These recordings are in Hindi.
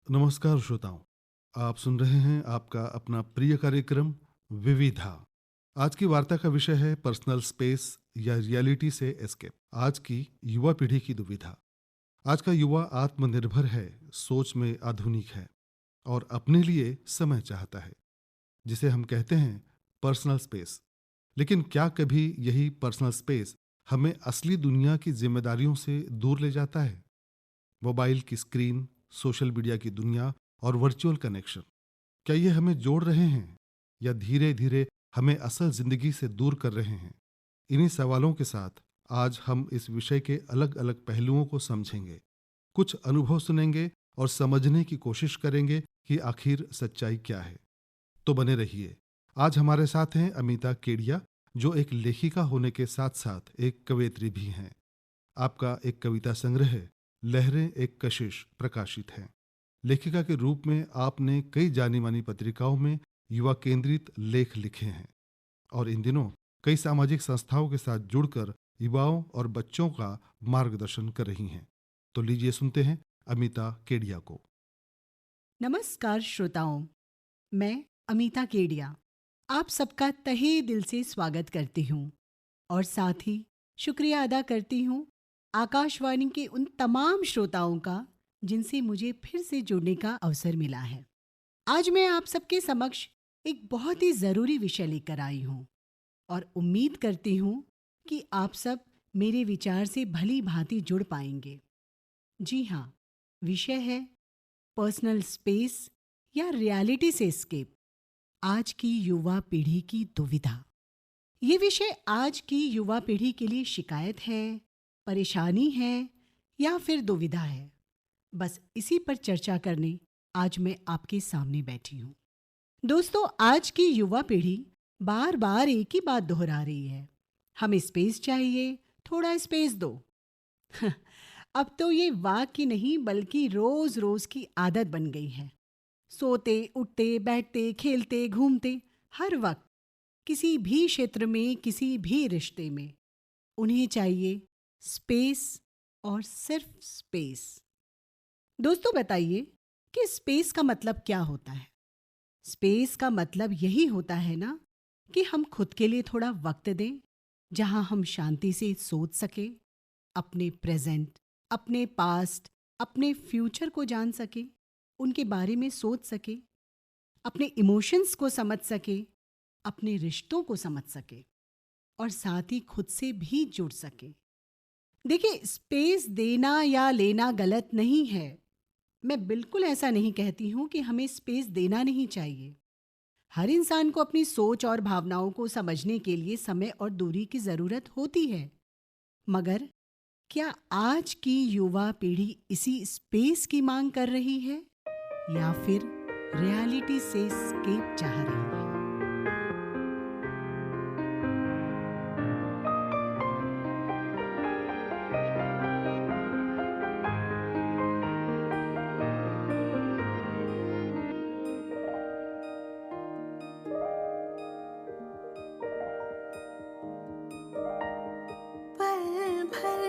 नमस्कार श्रोताओं, आप सुन रहे हैं आपका अपना प्रिय कार्यक्रम विविधा। आज की वार्ता का विषय है पर्सनल स्पेस या रियलिटी से एस्केप। आज की युवा पीढ़ी की दुविधा। आज का युवा आत्मनिर्भर है, सोच में आधुनिक है और अपने लिए समय चाहता है, जिसे हम कहते हैं पर्सनल स्पेस। लेकिन क्या कभी यही पर्सनल स्पेस हमें असली दुनिया की जिम्मेदारियों से दूर ले जाता है? मोबाइल की स्क्रीन, सोशल मीडिया की दुनिया और वर्चुअल कनेक्शन, क्या ये हमें जोड़ रहे हैं या धीरे धीरे हमें असल जिंदगी से दूर कर रहे हैं? इन्हीं सवालों के साथ आज हम इस विषय के अलग अलग पहलुओं को समझेंगे, कुछ अनुभव सुनेंगे और समझने की कोशिश करेंगे कि आखिर सच्चाई क्या है। तो बने रहिए। आज हमारे साथ हैं अमिता केडिया, जो एक लेखिका होने के साथ साथ एक कवयित्री भी हैं। आपका एक कविता संग्रह लहरें एक कशिश प्रकाशित है। लेखिका के रूप में आपने कई जानी मानी पत्रिकाओं में युवा केंद्रित लेख लिखे हैं और इन दिनों कई सामाजिक संस्थाओं के साथ जुड़कर युवाओं और बच्चों का मार्गदर्शन कर रही हैं। तो लीजिए सुनते हैं अमिता केडिया को। नमस्कार श्रोताओं, मैं अमीता केडिया आप सबका तहे दिल से स्वागत करती हूँ और साथ ही शुक्रिया अदा करती हूँ आकाशवाणी के उन तमाम श्रोताओं का जिनसे मुझे फिर से जुड़ने का अवसर मिला है। आज मैं आप सबके समक्ष एक बहुत ही ज़रूरी विषय लेकर आई हूँ और उम्मीद करती हूँ कि आप सब मेरे विचार से भली भांति जुड़ पाएंगे। जी हाँ, विषय है पर्सनल स्पेस या रियलिटी से एस्केप, आज की युवा पीढ़ी की दुविधा। ये विषय आज की युवा पीढ़ी के लिए शिकायत है, परेशानी है या फिर दुविधा है। बस इसी पर चर्चा करने आज मैं आपके सामने बैठी हूँ। दोस्तों, आज की युवा पीढ़ी बार बार एक ही बात दोहरा रही है, हमें स्पेस चाहिए, थोड़ा स्पेस दो। अब तो ये वाक्य नहीं बल्कि रोज रोज की आदत बन गई है। सोते उठते बैठते खेलते घूमते हर वक्त किसी भी क्षेत्र में किसी भी रिश्ते में उन्हें चाहिए स्पेस और सिर्फ स्पेस। दोस्तों, बताइए कि स्पेस का मतलब क्या होता है? स्पेस का मतलब यही होता है ना कि हम खुद के लिए थोड़ा वक्त दें, जहां हम शांति से सोच सके, अपने प्रेजेंट, अपने पास्ट, अपने फ्यूचर को जान सके, उनके बारे में सोच सके, अपने इमोशंस को समझ सके, अपने रिश्तों को समझ सके और साथ ही खुद से भी जुड़ सके। देखिए, स्पेस देना या लेना गलत नहीं है। मैं बिल्कुल ऐसा नहीं कहती हूं कि हमें स्पेस देना नहीं चाहिए। हर इंसान को अपनी सोच और भावनाओं को समझने के लिए समय और दूरी की जरूरत होती है। मगर क्या आज की युवा पीढ़ी इसी स्पेस की मांग कर रही है या फिर रियलिटी से एस्केप चाह रही है? पल भर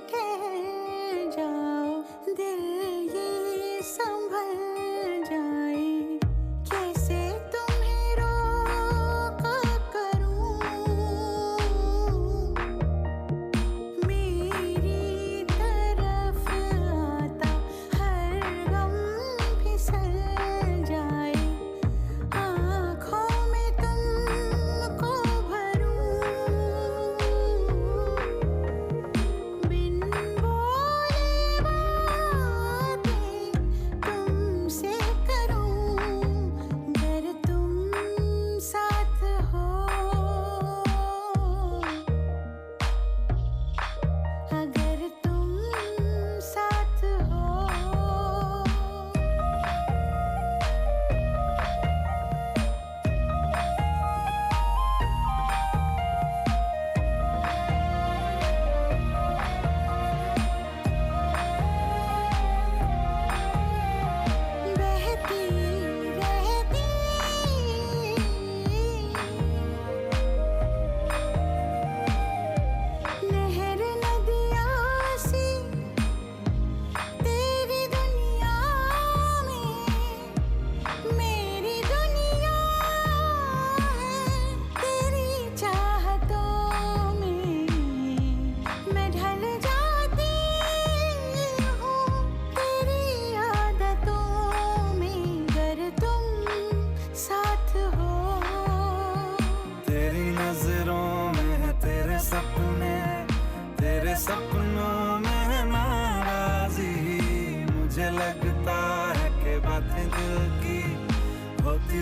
ठहर जाओ, दिल ये संभल जाए, कैसे तुम्हें रोक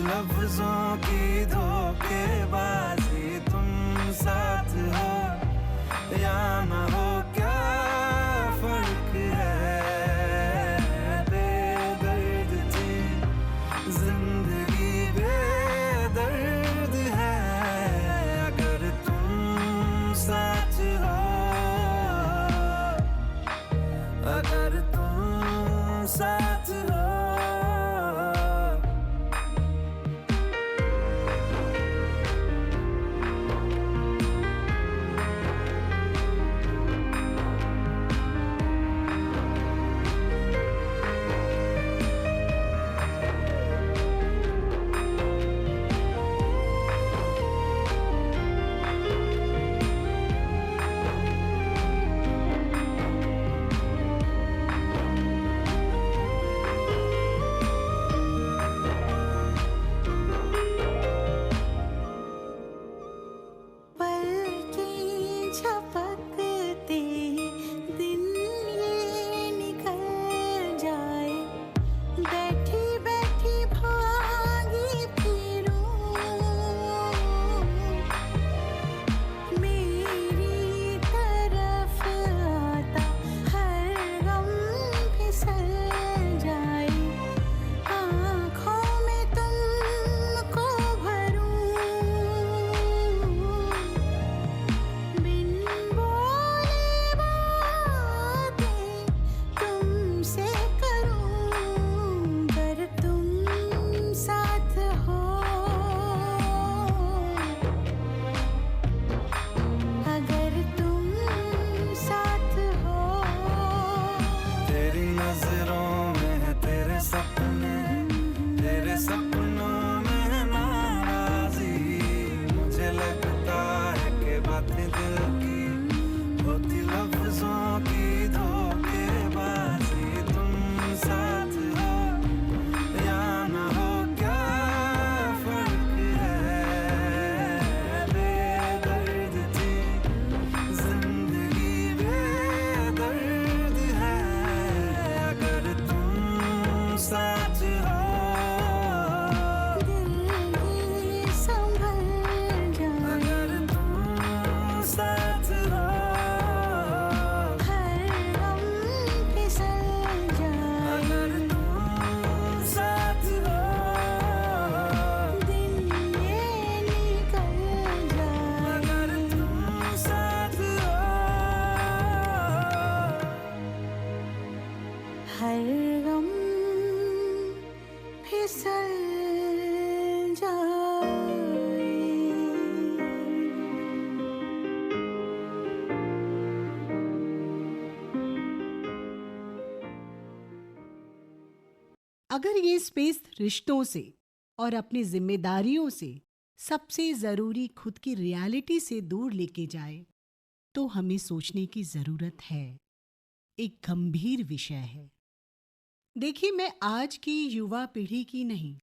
लफ्जों की धोखेबाजी, तुम साथ हो या न हो क्या फर्क है। बेदर्द थी जिंदगी, बेदर्द है अगर तुम साथ हो, अगर तुम साथ हो। पल की झपकते दिन ये निकल जाए, बैठी बैठी भागी फिरूं, मेरी तरफ आता हर गम फिसल जाए, आँखों में तुमको भरूं, बिन बोले बातें तुमसे करूं, अगर तुम साथ हो, अगर तुम साथ हो। तेरी नजरों में है तेरे सपने, तेरे सपनों में है नाराजी, मुझे लगता है कि बातें दिल की होती लफ्जों की धोखेबाजी, तुम साथ हो या न हो क्या फर्क है। बेदर्द थी जिंदगी, बेदर्द है अगर तुम साथ हो। दिल ये संभल जाए, अगर तुम साथ हो, हर गम फिसल जाए, अगर तुम साथ हो, दिन ये निकल जाए, अगर तुम साथ हो। हर गम फिसल जाए। अगर ये स्पेस रिश्तों से और अपनी जिम्मेदारियों से, सबसे जरूरी खुद की रियलिटी से दूर लेके जाए, तो हमें सोचने की जरूरत है। एक गंभीर विषय है। देखिए, मैं आज की युवा पीढ़ी की नहीं,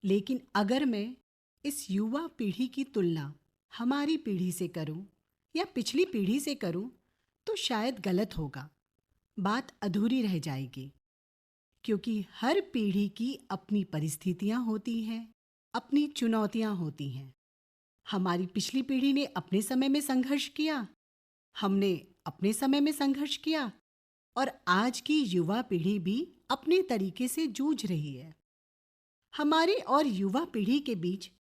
लेकिन अगर मैं इस युवा पीढ़ी की तुलना हमारी पीढ़ी से करूं या पिछली पीढ़ी से करूं, तो शायद गलत होगा, बात अधूरी रह जाएगी। क्योंकि हर पीढ़ी की अपनी परिस्थितियां होती हैं, अपनी चुनौतियां होती हैं। हमारी पिछली पीढ़ी ने अपने समय में संघर्ष किया, हमने अपने समय में संघर्ष किया, और आज की युवा पीढ़ी भी अपने तरीके से जूझ रही है। हमारी और युवा पीढ़ी के बीच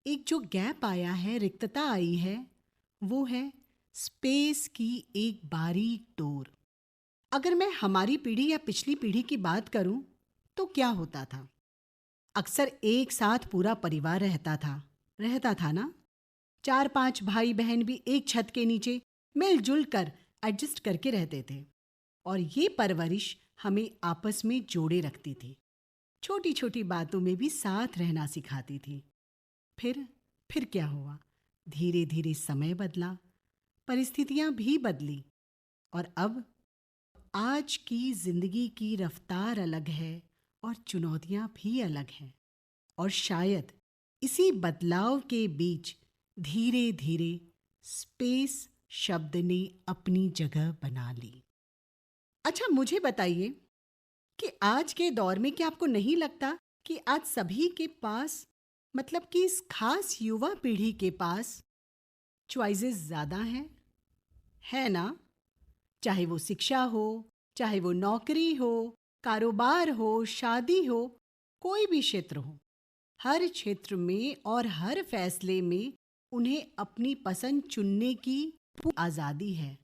एक जो गैप आया है, रिक्तता आई है, वो है स्पेस की एक बारीक डोर। अगर मैं हमारी पीढ़ी या पिछली पीढ़ी की बात करूं, तो क्या होता था? अक्सर एक साथ पूरा परिवार रहता था ना। 4-5 भाई बहन भी एक छत के नीचे मिलजुल कर एडजस्ट करके रहते थे, और ये परवरिश हमें आपस में जोड़े रखती थी, छोटी छोटी बातों में भी साथ रहना सिखाती थी। फिर क्या हुआ? धीरे धीरे समय बदला, परिस्थितियां भी बदली, और अब आज की जिंदगी की रफ्तार अलग है और चुनौतियां भी अलग हैं। और शायद इसी बदलाव के बीच धीरे धीरे स्पेस शब्द ने अपनी जगह बना ली। अच्छा, मुझे बताइए कि आज के दौर में क्या आपको नहीं लगता कि आज सभी के पास, मतलब कि इस खास युवा पीढ़ी के पास चॉइसेस ज़्यादा हैं, है ना? चाहे वो शिक्षा हो, चाहे वो नौकरी हो, कारोबार हो, शादी हो, कोई भी क्षेत्र हो, हर क्षेत्र में और हर फैसले में उन्हें अपनी पसंद चुनने की पूरी आज़ादी है।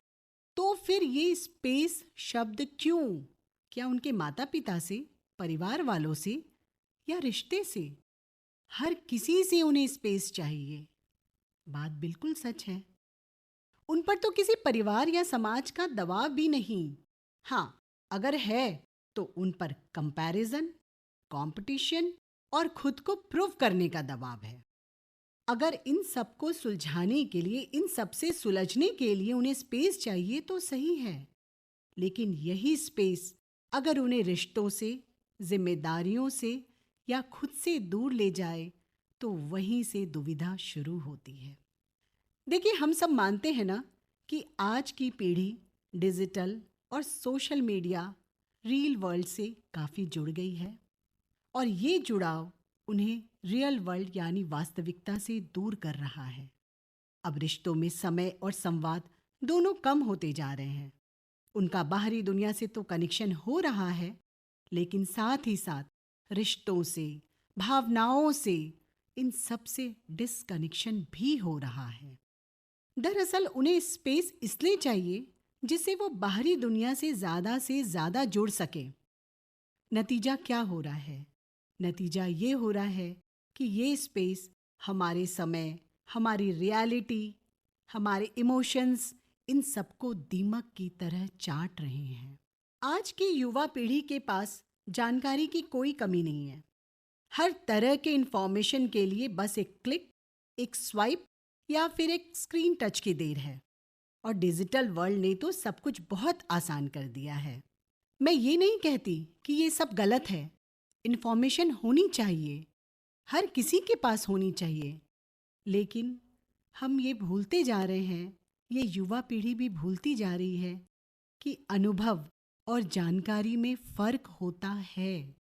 तो फिर ये स्पेस शब्द क्यों? क्या उनके माता पिता से, परिवार वालों से या रिश्ते से? हर किसी से उन्हें स्पेस चाहिए। बात बिल्कुल सच है। उन पर तो किसी परिवार या समाज का दबाव भी नहीं। हाँ, अगर है तो उन पर कंपैरिजन, कंपटीशन और खुद को प्रूव करने का दबाव है। अगर इन सबको सुलझाने के लिए, इन सबसे सुलझने के लिए उन्हें स्पेस चाहिए तो सही है। लेकिन यही स्पेस अगर उन्हें रिश्तों से, जिम्मेदारियों से या खुद से दूर ले जाए तो वहीं से दुविधा शुरू होती है। देखिए, हम सब मानते हैं ना कि आज की पीढ़ी डिजिटल और सोशल मीडिया, रील वर्ल्ड से काफ़ी जुड़ गई है और ये जुड़ाव उन्हें रियल वर्ल्ड यानी वास्तविकता से दूर कर रहा है। अब रिश्तों में समय और संवाद दोनों कम होते जा रहे हैं। उनका बाहरी दुनिया से तो कनेक्शन हो रहा है, लेकिन साथ ही साथ रिश्तों से, भावनाओं से, इन सब से डिसकनेक्शन भी हो रहा है। दरअसल उन्हें स्पेस इसलिए चाहिए जिससे वो बाहरी दुनिया से ज़्यादा जुड़ सके। नतीजा क्या हो रहा है? नतीजा ये हो रहा है कि ये स्पेस हमारे समय, हमारी रियलिटी, हमारे इमोशंस, इन सबको दीमक की तरह चाट रहे हैं। आज की युवा पीढ़ी के पास जानकारी की कोई कमी नहीं है। हर तरह के इंफॉर्मेशन के लिए बस एक क्लिक, एक स्वाइप या फिर एक स्क्रीन टच की देर है। और डिजिटल वर्ल्ड ने तो सब कुछ बहुत आसान कर दिया है। मैं ये नहीं कहती कि ये सब गलत है। इंफॉर्मेशन होनी चाहिए, हर किसी के पास होनी चाहिए। लेकिन हम ये भूलते जा रहे हैं, ये युवा पीढ़ी भी भूलती जा रही है कि अनुभव और जानकारी में फ़र्क होता है।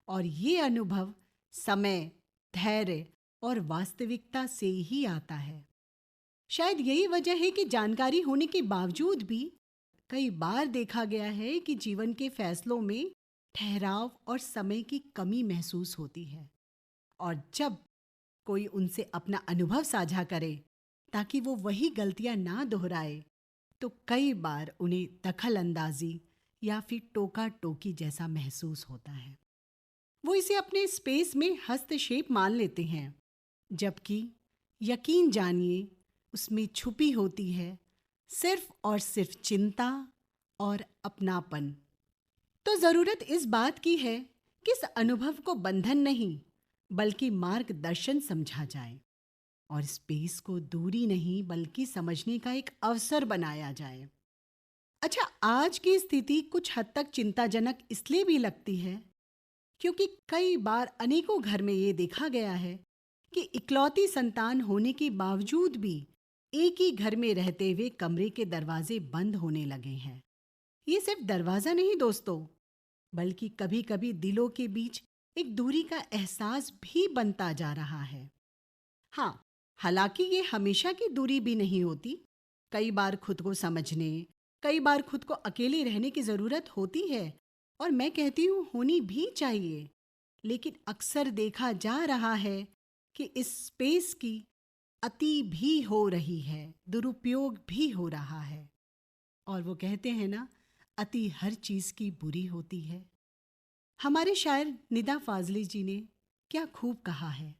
और ये अनुभव समय, धैर्य और वास्तविकता से ही आता है। शायद यही वजह है कि जानकारी होने के बावजूद भी कई बार देखा गया है कि जीवन के फैसलों में ठहराव और समय की कमी महसूस होती है। और जब कोई उनसे अपना अनुभव साझा करे ताकि वो वही गलतियां ना दोहराए, तो कई बार उन्हें दखल अंदाजी या फिर टोका टोकी जैसा महसूस होता है। वो इसे अपने स्पेस में हस्तक्षेप मान लेते हैं, जबकि यकीन जानिए उसमें छुपी होती है सिर्फ और सिर्फ चिंता और अपनापन। तो ज़रूरत इस बात की है कि इस अनुभव को बंधन नहीं बल्कि मार्गदर्शन समझा जाए और स्पेस को दूरी नहीं बल्कि समझने का एक अवसर बनाया जाए। अच्छा, आज की स्थिति कुछ हद तक चिंताजनक इसलिए भी लगती है क्योंकि कई बार अनेकों घर में ये देखा गया है कि इकलौती संतान होने के बावजूद भी एक ही घर में रहते हुए कमरे के दरवाजे बंद होने लगे हैं। ये सिर्फ दरवाज़ा नहीं दोस्तों, बल्कि कभी कभी दिलों के बीच एक दूरी का एहसास भी बनता जा रहा है। हाँ, हालांकि ये हमेशा की दूरी भी नहीं होती। कई बार खुद को समझने, कई बार खुद को अकेले रहने की ज़रूरत होती है और मैं कहती हूँ होनी भी चाहिए। लेकिन अक्सर देखा जा रहा है कि इस स्पेस की अति भी हो रही है, दुरुपयोग भी हो रहा है। और वो कहते हैं ना, अति हर चीज़ की बुरी होती है। हमारे शायर निदा फाजली जी ने क्या खूब कहा है,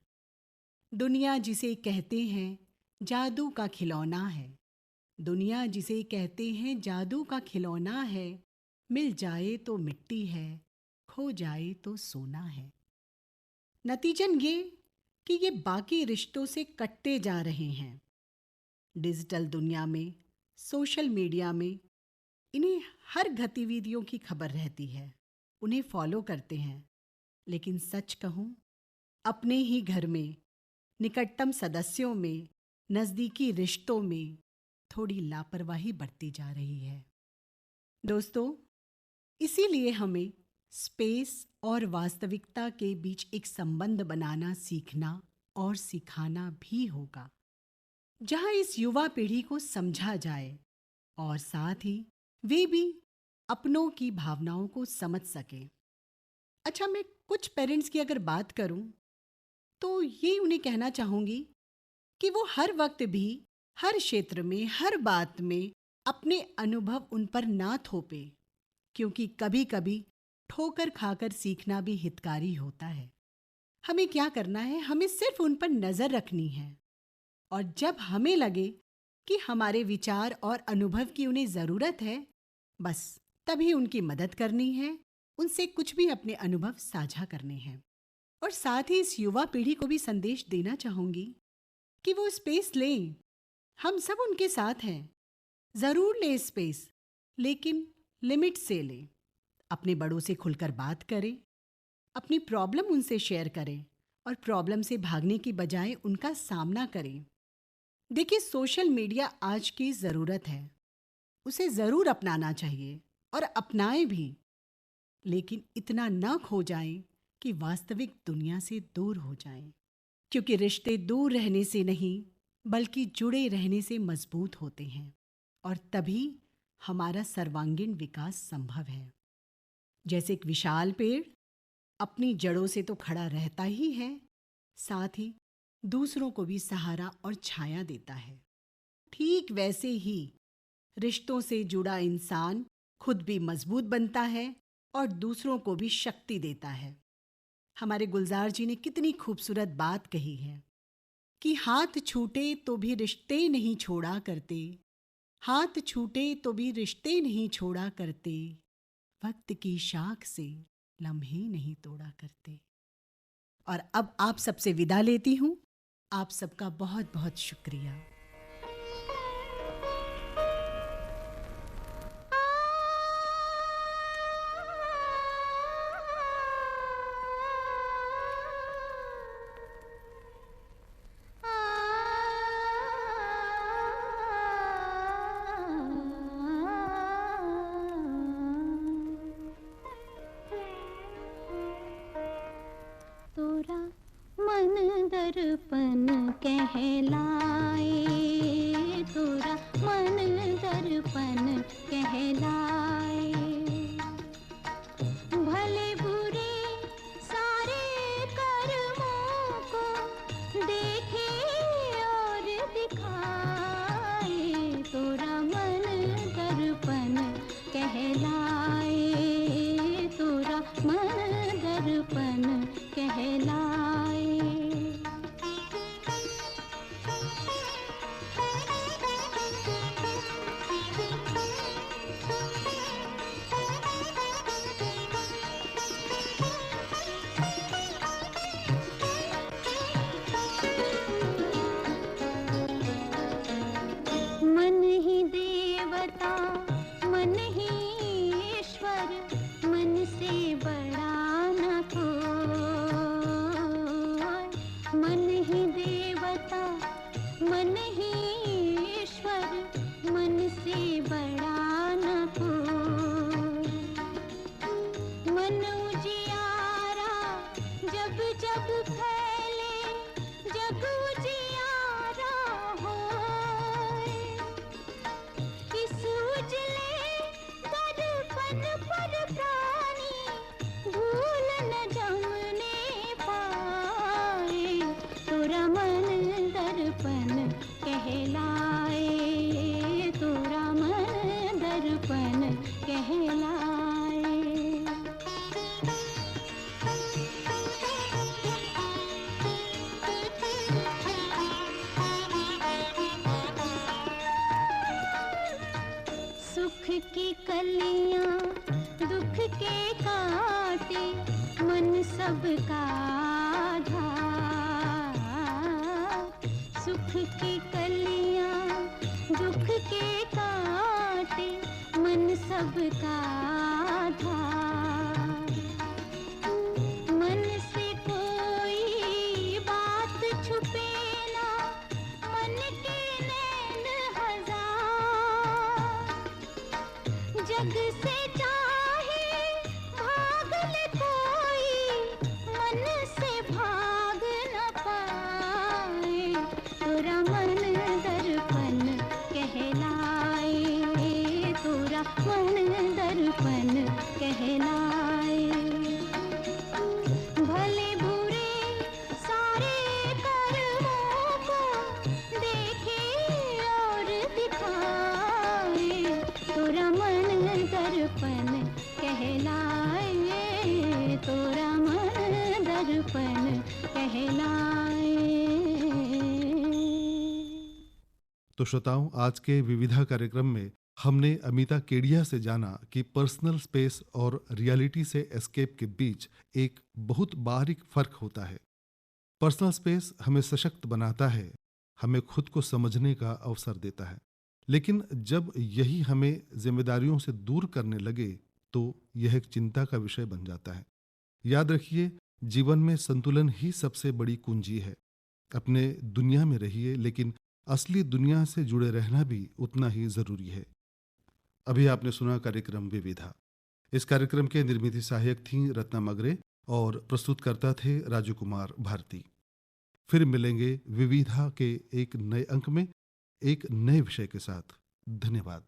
दुनिया जिसे कहते हैं जादू का खिलौना है, दुनिया जिसे कहते हैं जादू का खिलौना है, मिल जाए तो मिट्टी है, खो जाए तो सोना है। नतीजन ये कि ये बाकी रिश्तों से कटते जा रहे हैं। डिजिटल दुनिया में, सोशल मीडिया में इन्हें हर गतिविधियों की खबर रहती है, उन्हें फॉलो करते हैं। लेकिन सच कहूँ, अपने ही घर में, निकटतम सदस्यों में, नज़दीकी रिश्तों में थोड़ी लापरवाही बरती जा रही है। दोस्तों, इसीलिए हमें स्पेस और वास्तविकता के बीच एक संबंध बनाना सीखना और सिखाना भी होगा, जहां इस युवा पीढ़ी को समझा जाए और साथ ही वे भी अपनों की भावनाओं को समझ सके। अच्छा, मैं कुछ पेरेंट्स की अगर बात करूं तो ये उन्हें कहना चाहूंगी कि वो हर वक्त भी हर क्षेत्र में हर बात में अपने अनुभव उन पर ना थोपे, क्योंकि कभी कभी ठोकर खाकर सीखना भी हितकारी होता है। हमें क्या करना है, हमें सिर्फ उन पर नजर रखनी है और जब हमें लगे कि हमारे विचार और अनुभव की उन्हें जरूरत है, बस तभी उनकी मदद करनी है, उनसे कुछ भी अपने अनुभव साझा करने हैं। और साथ ही इस युवा पीढ़ी को भी संदेश देना चाहूंगी कि वो स्पेस लें। हम सब उनके साथ हैं, जरूर लें स्पेस, लेकिन लिमिट से लें। अपने बड़ों से खुलकर बात करें, अपनी प्रॉब्लम उनसे शेयर करें और प्रॉब्लम से भागने की बजाय उनका सामना करें। देखिए, सोशल मीडिया आज की ज़रूरत है, उसे ज़रूर अपनाना चाहिए और अपनाएं भी, लेकिन इतना न खो जाएं कि वास्तविक दुनिया से दूर हो जाएं, क्योंकि रिश्ते दूर रहने से नहीं बल्कि जुड़े रहने से मजबूत होते हैं और तभी हमारा सर्वांगीण विकास संभव है। जैसे एक विशाल पेड़ अपनी जड़ों से तो खड़ा रहता ही है, साथ ही दूसरों को भी सहारा और छाया देता है, ठीक वैसे ही रिश्तों से जुड़ा इंसान खुद भी मजबूत बनता है और दूसरों को भी शक्ति देता है। हमारे गुलजार जी ने कितनी खूबसूरत बात कही है कि हाथ छूटे तो भी रिश्ते नहीं छोड़ा करते, हाथ छूटे तो भी रिश्ते नहीं छोड़ा करते, वक्त की शाख से लम्हे नहीं तोड़ा करते। और अब आप सबसे विदा लेती हूँ। आप सबका बहुत बहुत शुक्रिया। तोरा मन दर्पण कहलाए, तोरा मन दर्पण कहलाए। भले बुरे सारे कर्मों को देखे और दिखाए, तोरा मन दर्पण कहलाए, तोरा मन दर्पण कहलाए। मन ही देवता, मन ही ईश्वर, मन से बड़ा न कोई। मन ही देवता, मन ही ईश्वर, मन से बड़ा न कोई। मन उजियारा जब जब फैले, जग उजियारा होए। इस उजले दर्पण पर प्राणी भूल न जमने पाए, तोरा मन दर्पण कहलाए, तोरा मन दर्पण कहलाए। सुख की कलियां दुख के काटे, मन सबका आधार। सुख की कलियां दुख के काटे, मन सबका आधार। मन से कोई बात छुपे ना, मन के नैन हजार। जग से चाहे भाग तो श्रोताओं, आज के विविधा कार्यक्रम में हमने अमिता केडिया से जाना कि पर्सनल स्पेस और रियलिटी से एस्केप के बीच एक बहुत बारीक फर्क होता है। पर्सनल स्पेस हमें सशक्त बनाता है, हमें खुद को समझने का अवसर देता है, लेकिन जब यही हमें जिम्मेदारियों से दूर करने लगे तो यह एक चिंता का विषय बन जाता है। याद रखिए, जीवन में संतुलन ही सबसे बड़ी कुंजी है। अपने दुनिया में रहिए, लेकिन असली दुनिया से जुड़े रहना भी उतना ही जरूरी है। अभी आपने सुना कार्यक्रम विविधा। इस कार्यक्रम के निर्मित सहायक थीं रत्ना मगरे और प्रस्तुतकर्ता थे राजू कुमार भारती। फिर मिलेंगे विविधा के एक नए अंक में एक नए विषय के साथ। धन्यवाद।